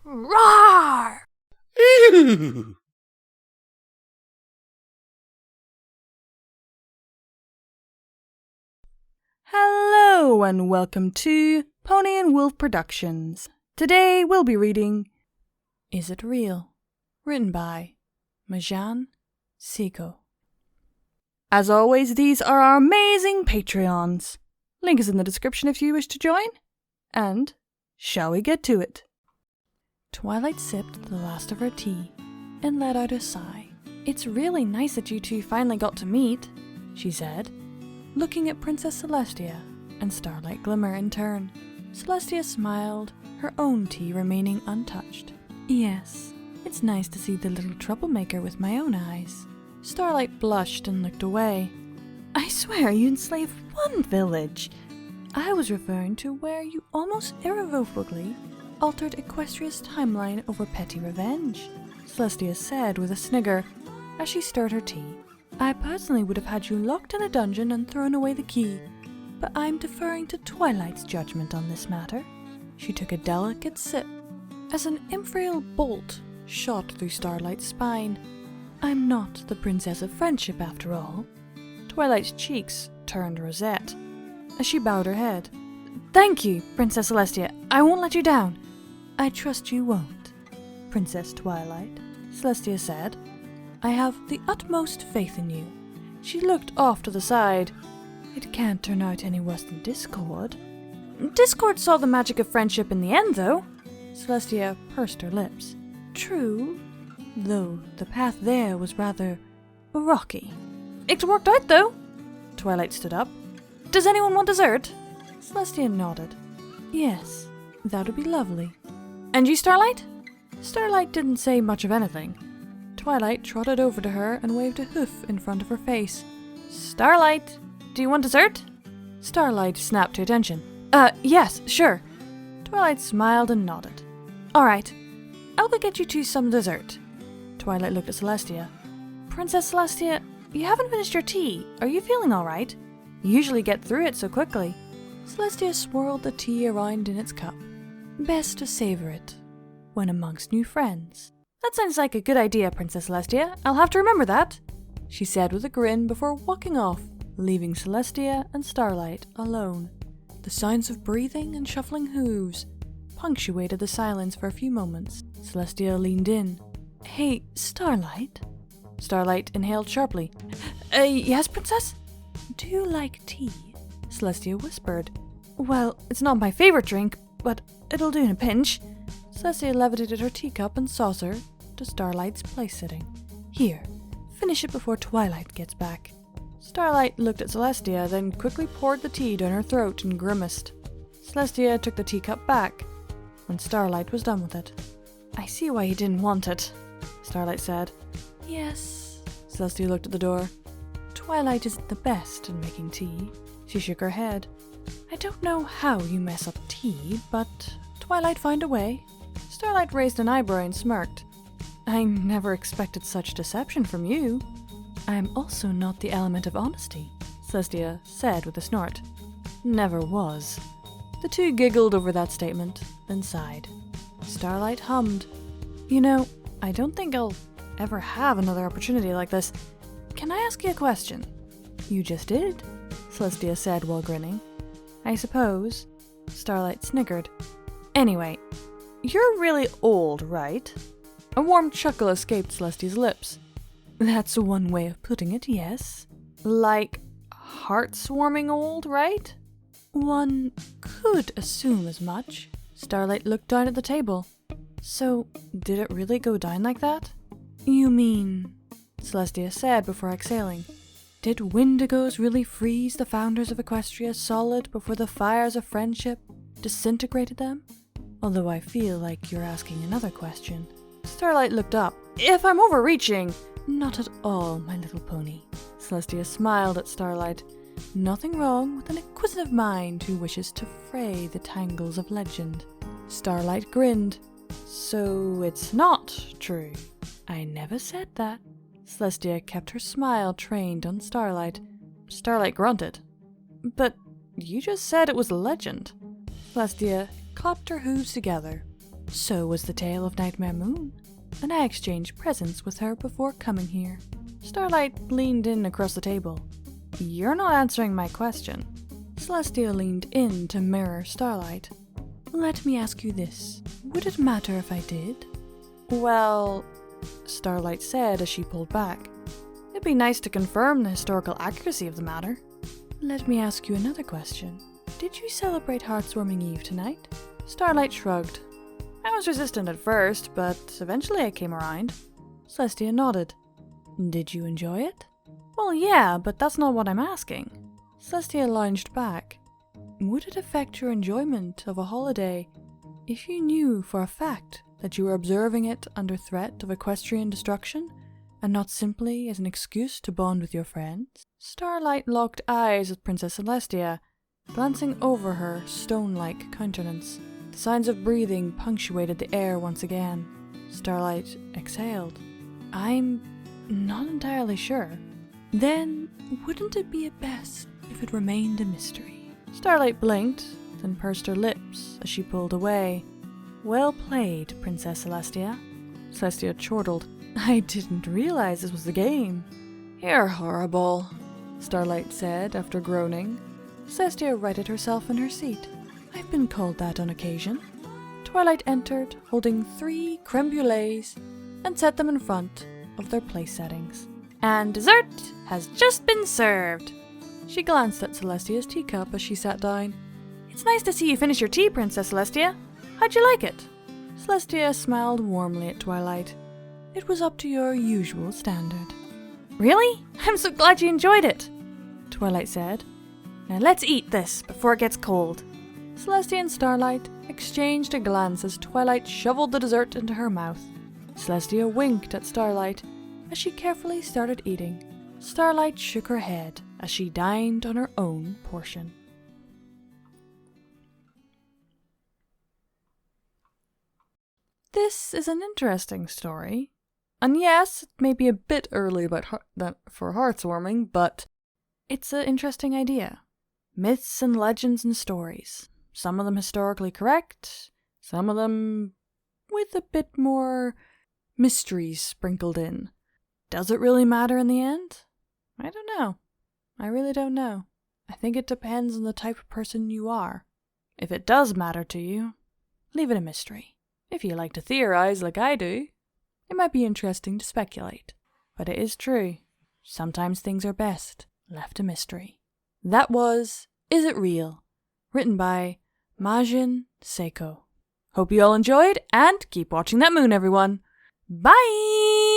Roar! Ew. Hello and welcome to Pony&Wolf Productions. Today we'll be reading Is It Real? Written by Majin Syeekoh. As always, these are our amazing Patreons. Link is in the description if you wish to join. And shall we get to it? Twilight sipped the last of her tea and let out a sigh. It's really nice that you two finally got to meet, she said, looking at Princess Celestia and Starlight Glimmer in turn. Celestia smiled, her own tea remaining untouched. Yes, it's nice to see the little troublemaker with my own eyes. Starlight blushed and looked away. I swear you enslaved one village. I was referring to where you almost irrevocably altered Equestria's timeline over petty revenge, Celestia said with a snigger as she stirred her tea. I personally would have had you locked in a dungeon and thrown away the key, but I'm deferring to Twilight's judgment on this matter. She took a delicate sip as an imperial bolt shot through Starlight's spine. I'm not the Princess of Friendship after all. Twilight's cheeks turned rosette as she bowed her head. Thank you, Princess Celestia. I won't let you down. I trust you won't, Princess Twilight, Celestia said. I have the utmost faith in you. She looked off to the side. It can't turn out any worse than Discord. Discord saw the magic of friendship in the end, though. Celestia pursed her lips. True, though the path there was rather rocky. It worked out, though. Twilight stood up. Does anyone want dessert? Celestia nodded. Yes, that would be lovely. And you, Starlight? Starlight didn't say much of anything. Twilight trotted over to her and waved a hoof in front of her face. Starlight, do you want dessert? Starlight snapped to attention. Yes, sure. Twilight smiled and nodded. All right, I'll go get you two some dessert. Twilight looked at Celestia. Princess Celestia, you haven't finished your tea. Are you feeling all right? You usually get through it so quickly. Celestia swirled the tea around in its cup. Best to savor it when amongst new friends. That sounds like a good idea, Princess Celestia. I'll have to remember that, she said with a grin before walking off, leaving Celestia and Starlight alone. The sounds of breathing and shuffling hooves punctuated the silence for a few moments. Celestia leaned in. Hey, Starlight? Starlight inhaled sharply. Yes, Princess? Do you like tea? Celestia whispered. Well, it's not my favorite drink, but it'll do in a pinch. Celestia levitated her teacup and saucer to Starlight's place-sitting. Here, finish it before Twilight gets back. Starlight looked at Celestia, then quickly poured the tea down her throat and grimaced. Celestia took the teacup back when Starlight was done with it. I see why you didn't want it, Starlight said. Yes. Celestia looked at the door. Twilight isn't the best at making tea. She shook her head. I don't know how you mess up tea, but Twilight found a way. Starlight raised an eyebrow and smirked. I never expected such deception from you. I am also not the element of honesty, Celestia said with a snort. Never was. The two giggled over that statement, then sighed. Starlight hummed. You know, I don't think I'll ever have another opportunity like this. Can I ask you a question? You just did, Celestia said while grinning. I suppose. Starlight sniggered. Anyway, you're really old, right? A warm chuckle escaped Celestia's lips. That's one way of putting it, yes. Like heartwarming old, right? One could assume as much. Starlight looked down at the table. So, did it really go down like that? You mean, Celestia said before exhaling, did Wendigos really freeze the founders of Equestria solid before the fires of friendship disintegrated them? Although I feel like you're asking another question. Starlight looked up. If I'm overreaching... Not at all, my little pony. Celestia smiled at Starlight. Nothing wrong with an inquisitive mind who wishes to fray the tangles of legend. Starlight grinned. So it's not true. I never said that. Celestia kept her smile trained on Starlight. Starlight grunted. But you just said it was a legend. Celestia clapped her hooves together. So was the tale of Nightmare Moon, and I exchanged presents with her before coming here. Starlight leaned in across the table. You're not answering my question. Celestia leaned in to mirror Starlight. Let me ask you this. Would it matter if I did? Well, Starlight said as she pulled back. It'd be nice to confirm the historical accuracy of the matter. Let me ask you another question. Did you celebrate Heartswarming Eve tonight? Starlight shrugged. I was resistant at first, but eventually I came around. Celestia nodded. Did you enjoy it? Well, yeah, but that's not what I'm asking. Celestia lounged back. Would it affect your enjoyment of a holiday if you knew for a fact that you were observing it under threat of equestrian destruction, and not simply as an excuse to bond with your friends? Starlight locked eyes with Princess Celestia, glancing over her stone-like countenance. The sounds of breathing punctuated the air once again. Starlight exhaled. I'm not entirely sure. Then, wouldn't it be at best if it remained a mystery? Starlight blinked, then pursed her lips as she pulled away. Well played, Princess Celestia. Celestia chortled. I didn't realize this was the game. You're horrible, Starlight said after groaning. Celestia righted herself in her seat. I've been called that on occasion. Twilight entered, holding 3 creme brulees, and set them in front of their place settings. And dessert has just been served. She glanced at Celestia's teacup as she sat down. It's nice to see you finish your tea, Princess Celestia. How'd you like it? Celestia smiled warmly at Twilight. It was up to your usual standard. Really? I'm so glad you enjoyed it, Twilight said. Now let's eat this before it gets cold. Celestia and Starlight exchanged a glance as Twilight shoveled the dessert into her mouth. Celestia winked at Starlight as she carefully started eating. Starlight shook her head as she dined on her own portion. This is an interesting story. And yes, it may be a bit early for heartswarming, but it's an interesting idea. Myths and legends and stories. Some of them historically correct, some of them with a bit more mysteries sprinkled in. Does it really matter in the end? I don't know. I really don't know. I think it depends on the type of person you are. If it does matter to you, leave it a mystery. If you like to theorize like I do, it might be interesting to speculate. But it is true. Sometimes things are best left a mystery. That was Is It Real? Written by Majin Syeekoh. Hope you all enjoyed, and keep watching that moon, everyone. Bye!